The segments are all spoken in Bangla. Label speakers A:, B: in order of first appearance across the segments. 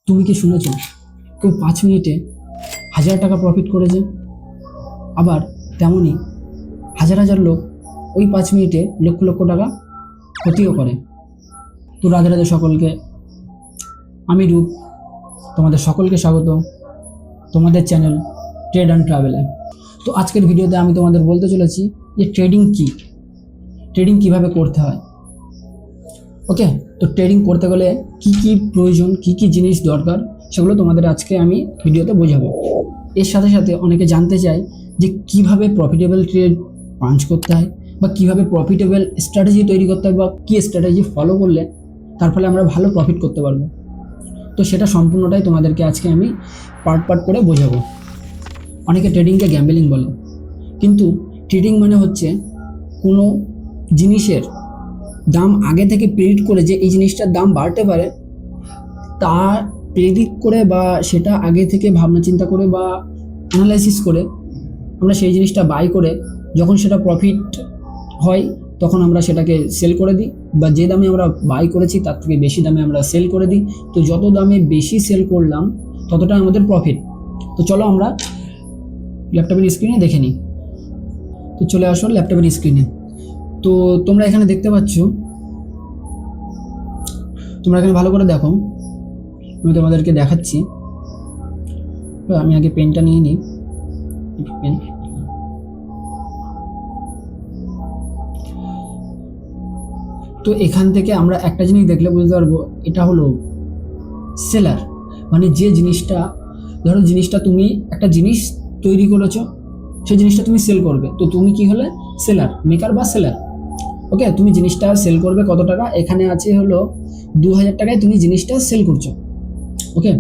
A: তুমি কি শুনেছ কেউ 5 মিনিটে 1000 টাকা প্রফিট করেছে? আবার তেমনই হাজার হাজার লোক ওই 5 মিনিটে লক্ষ লক্ষ টাকা ক্ষতিও করে। তো রাধে রাধে সকলকে, আমি রূপ, তোমাদের সকলকে স্বাগত তোমাদের চ্যানেল ট্রেড অ্যান্ড ট্রাভেলে। তো আজকের ভিডিওতে আমি তোমাদের বলতে চলেছি যে ট্রেডিং কি, ট্রেডিং কিভাবে করতে হয়। ওকে, তো ট্রেডিং করতে গেলে কি কি প্রয়োজন, কি কি জিনিস দরকার, সেগুলো তোমাদের আজকে আমি ভিডিওতে বোঝাবো। এর সাথে সাথে অনেকে জানতে চায় যে কিভাবে প্রফিটেবল ট্রেড পাঞ্চ করতে হয়, বা কিভাবে প্রফিটেবল স্ট্র্যাটেজি তৈরি করতে হয়, বা কী স্ট্র্যাটেজি ফলো করলে তার ফলে আমরা ভালো প্রফিট করতে পারবো। তো সেটা সম্পূর্ণটাই তোমাদেরকে আজকে আমি পার্ট পার্ট করে বোঝাবো। অনেকে ট্রেডিংকে গ্যাম্বলিং বলে, কিন্তু ট্রেডিং মানে হচ্ছে কোনো জিনিসের দাম আগে থেকে প্রেডিক্ট করে, যে এই জিনিসটার দাম বাড়তে পারে তা প্রেডিক্ট করে, বা সেটা আগে থেকে ভাবনা চিন্তা করে বা অ্যানালাইসিস করে আমরা সেই জিনিসটা বাই করে যখন সেটা প্রফিট হয় তখন আমরা সেটাকে সেল করে দিই, বা যে দামে আমরা বাই করেছি তার থেকে বেশি দামে আমরা সেল করে দিই। তো যত দামে বেশি সেল করলাম ততটা আমাদের প্রফিট। তো চলো আমরা ল্যাপটপের স্ক্রিনে দেখে নিই। তো চলে আসো ল্যাপটপের স্ক্রিনে। তো তোমরা এখানে দেখতে পাচ্ছ, তোমরা এখানে ভালো করে দেখো, আমি তোমাদেরকে দেখাচ্ছি। আমি আগে পেনটা নিয়ে নিই, পেন। তো এখান থেকে আমরা একটা জিনিস দেখলে বুঝতে পারবো, এটা হলো সেলার। মানে যে জিনিসটা, ধরো জিনিসটা তুমি একটা জিনিস তৈরি করেছো, সেই জিনিসটা তুমি সেল করবে, তো তুমি কি হলে সেলার, মেকার বা সেলার। ওকে, তুমি জিনিসটা সেল করবে কত টাকা, এখানে আছে হলো 2000 টাকায় তুমি জিনিসটা সেল করছো। ওকে,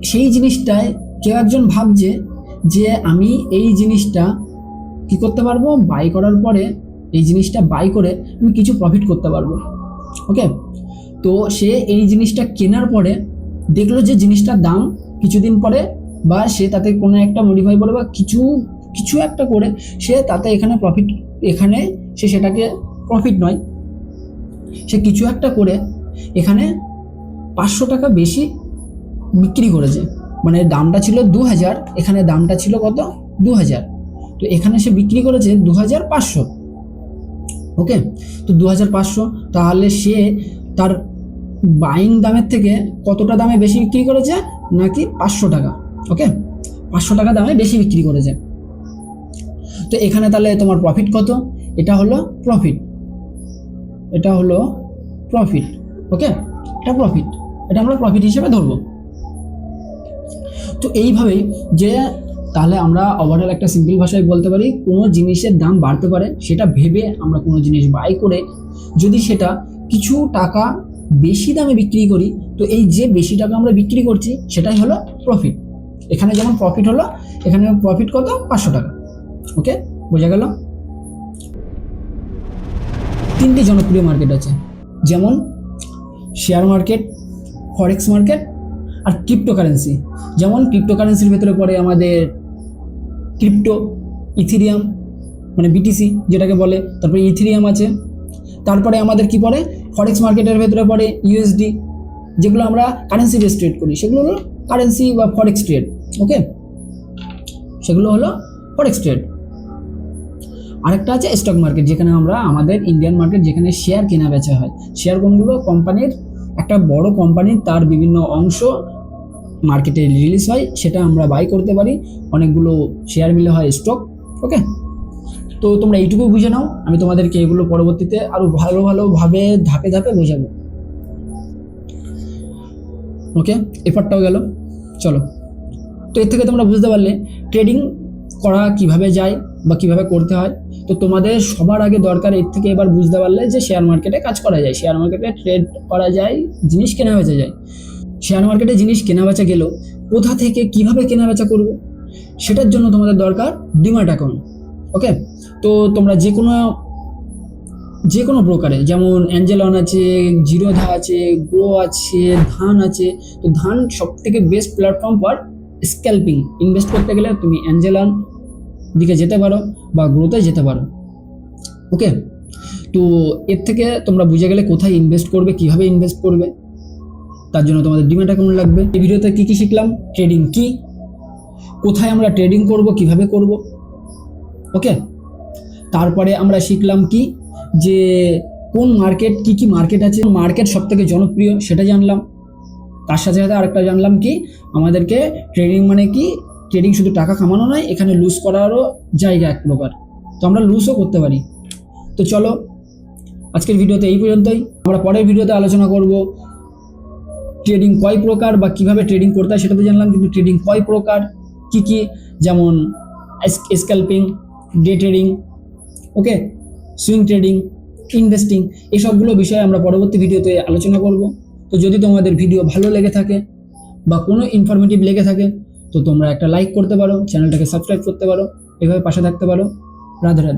A: সেই জিনিসটায় কেউ একজন ভাবছে যে আমি এই জিনিসটা কি করতে পারবো, বাই করার পরে এই জিনিসটা বাই করে আমি কিছু প্রফিট করতে পারবো। ওকে, তো সে এই জিনিসটা কেনার পরে দেখলো যে জিনিসটার দাম কিছুদিন পরে, বা সে তাতে কোনো একটা মডিফাই করে বা কিছু কিছু একটা করে সে তাতে এখানে প্রফিট, এখানে সে সেটাকে প্রফিট নয়, সে কিছু একটা করে এখানে 500 টাকা বেশি বিক্রি করেছে। মানে দামটা ছিল 2000, এখানে দামটা ছিল কত, 2000। তো এখানে সে বিক্রি করেছে 2500। ওকে, তো 2500, তাহলে সে তার বাইং দামের থেকে কতটা দামে বেশি বিক্রি করেছে, নাকি 500 টাকা। ওকে, 500 টাকা দামে বেশি বিক্রি করেছে। তো এখানে তাহলে তোমার প্রফিট কত, এটা হলো প্রফিট, এটা হলো প্রফিট। ওকে, এটা প্রফিট, এটা আমরা প্রফিট হিসেবে ধরবো। তো এইভাবেই যে তাহলে আমরা ওভারঅল একটা সিম্পল ভাষায় বলতে পারি, কোনো জিনিসের দাম বাড়তে পারে সেটা ভেবে আমরা কোনো জিনিস বাই করে যদি সেটা কিছু টাকা বেশি দামে বিক্রি করি, তো এই যে বেশি টাকা আমরা বিক্রি করছি সেটাই হলো প্রফিট। এখানে যেমন প্রফিট হলো, এখানে প্রফিট কত, 500 টাকা। ওকে, বোঝা গেল। 3টি জনপ্রিয় মার্কেট আছে, যেমন শেয়ার মার্কেট, ফরেক্স মার্কেট আর ক্রিপ্টোকারেন্সি। যেমন ক্রিপ্টোকারেন্সির ভেতরে পড়ে আমাদের ক্রিপ্টো, ইথেরিয়াম মানে বিটিসি যেটাকে বলে, তারপরে ইথেরিয়াম আছে। তারপরে আমাদের কি পড়ে, ফরেক্স মার্কেটের ভেতরে পড়ে ইউএসডি, যেগুলো আমরা কারেন্সি বেস ট্রেড করি, সেগুলো হলো কারেন্সি বা ফরেক্স ট্রেড। ওকে, সেগুলো হলো ফরেক্স ট্রেড। আরেকটা আছে স্টক মার্কেট, যেখানে আমরা আমাদের ইন্ডিয়ান মার্কেট, যেখানে শেয়ার কেনা বেচা হয়। শেয়ার কোনগুলো, কোম্পানির, একটা বড় কোম্পানির তার বিভিন্ন অংশ মার্কেটে রিলিজ হয়, সেটা আমরা বাই করতে পারি। অনেকগুলো শেয়ার মিলে হয় স্টক। ওকে, তো তোমরা এইটুকু বুঝে নাও, আমি তোমাদেরকে এগুলো পরবর্তীতে আরো ভালো ভালোভাবে ধাপে ধাপে বোঝাবো। ওকে, এফারটাও গেল। চলো, তো এর থেকে তোমরা বুঝতে পারলে ট্রেডিং করা কিভাবে যায় বা কিভাবে করতে হয়। তো তোমাদের সবার আগে দরকার এর থেকে এবার বুঝতে পারলে যে শেয়ার মার্কেটে কাজ করা যায়, শেয়ার মার্কেটে ট্রেড করা যায়, জিনিস কেনা বেচা যায়। শেয়ার মার্কেটে জিনিস কেনা বেচা গেল, কোথা থেকে কিভাবে কেনা বেচা করবো, সেটার জন্য তোমাদের দরকার ডিম্যাট অ্যাকাউন্ট। ওকে, তো তোমরা যে কোনো ব্রোকারে, যেমন অ্যাঞ্জেল অন আছে, জিরোধা আছে, গ্রো আছে, ধান আছে। তো ধান সব থেকে best platform for scalping. Invest করতে গেলে তুমি অ্যাঞ্জেল অন দিকে যেতে পারো বা গ্রোতে যেতে পারো। ওকে, তো এর থেকে তোমরা বুঝে গেলে কোথায় ইনভেস্ট করবে, কিভাবে ইনভেস্ট করবে। তার জন্য তোমাদের ডিম্যাট অ্যাকাউন্ট লাগবে। এই ভিডিওতে কি কি শিখলাম, ট্রেডিং কি, কোথায় আমরা ট্রেডিং করব, কিভাবে করব, ওকে। তারপরে আমরা শিখলাম কি যে কোন মার্কেট, কি কি মার্কেট আছে, মার্কেট সব থেকে জনপ্রিয় সেটা জানলাম। তার সাথে সাথে আরেকটা জানলাম কি আমাদেরকে ট্রেডিং মানে কি, ট্রেডিং শুধু টাকা কামানো নয়, এখানে লুজ করারও জায়গা এক প্রকার, তো আমরা লুজও করতে পারি। তো চলো আজকের ভিডিওতে এই পর্যন্তই। আমরা পরের ভিডিওতে আলোচনা করব ট্রেডিং কয় প্রকার বা কিভাবে ট্রেডিং করতে হয় সেটা তো জানলাম, কিন্তু ট্রেডিং কয় প্রকার কি কি, যেমন স্ক্যাল্পিং, ডে ট্রেডিং, ওকে, সুইং ট্রেডিং, ইনভেস্টিং, এই সবগুলো বিষয়ে আমরা পরবর্তী ভিডিওতে আলোচনা করব। তো যদি তোমাদের ভিডিও ভালো লেগে থাকে বা কোনো ইনফরমেটিভ লেগে থাকে তো তোমরা একটা লাইক করতে পারো, চ্যানেলটাকে সাবস্ক্রাইব করতে পারো, এভাবে পাশে থাকতে পারো। রাধে রাধে।